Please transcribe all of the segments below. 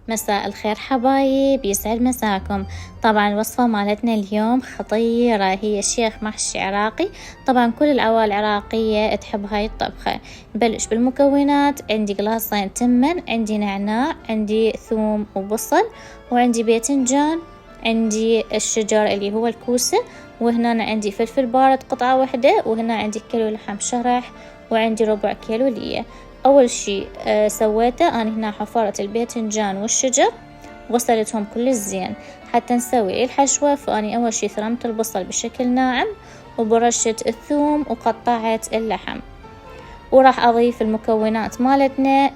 مساء الخير حبايب، يسعد مساكم. طبعا الوصفة مالتنا اليوم خطيرة، هي شيخ محشي عراقي. طبعا كل العوائل العراقية تحب هاي الطبخة. نبلش بالمكونات. عندي قلاصين تمن، عندي نعناع، عندي ثوم وبصل، وعندي باذنجان، عندي الشجر اللي هو الكوسة، وهنا عندي فلفل بارد قطعة واحدة، وهنا عندي كيلو لحم شرح، وعندي ربع كيلو ليا. أول شي سويته أنا هنا حفرت الباذنجان والشجر وغسلتهم كل زين. حتى نسوي الحشوة، فأني أول شي ثرمت البصل بشكل ناعم، وبرشة الثوم، وقطعت اللحم، وراح أضيف المكونات مالتنا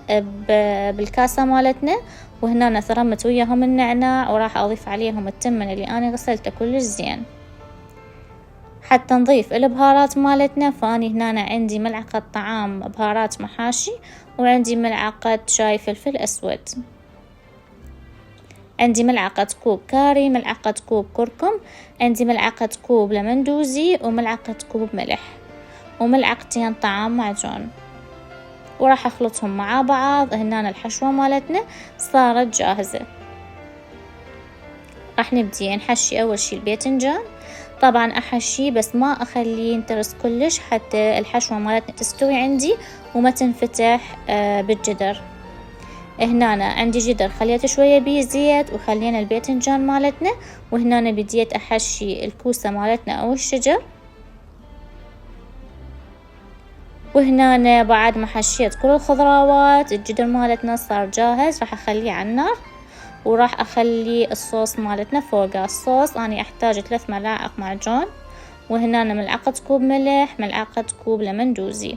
بالكاسة مالتنا. وهنا أنا ثرمت وياهم النعناع، وراح أضيف عليهم التمن اللي أنا غسلته كل زين. حتى نضيف البهارات مالتنا، فاني هنا عندي ملعقة طعام بهارات محاشي، وعندي ملعقة شاي فلفل اسود، عندي ملعقة كوب كاري، ملعقة كوب كركم، عندي ملعقة كوب لمندوزي، وملعقة كوب ملح، وملعقتين طعام معجون، وراح اخلطهم مع بعض. هنا الحشوة مالتنا صارت جاهزة. راح نبدي نحشي اول شي الباذنجان. طبعا احشيه بس ما اخليه ينترس كلش، حتى الحشوة مالتنا تستوي عندي وما تنفتح بالجدر. هنا أنا عندي جدر خليته شوية بيه زيت، وخلينا الباذنجان مالتنا. وهنا أنا بديت احشي الكوسة مالتنا او الشجر. وهنا أنا بعد ما حشيت كل الخضروات، الجدر مالتنا صار جاهز. راح اخليه على النار، وراح اخلي الصوص مالتنا فوقه. الصوص اني احتاج 3 ملاعق معجون، وهنا ملعقة كوب ملح، ملعقة كوب لمندوزي،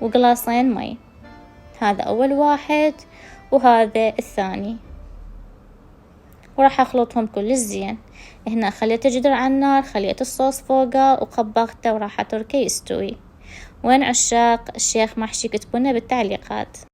وقلاصين مي. هذا اول واحد، وهذا الثاني، وراح اخلطهم كل زين. هنا خليت الجدر على النار، خليت الصوص فوقه وقبضته، وراح اتركه يستوي. وين عشاق الشيخ محشي؟ كتبوا لنا بالتعليقات.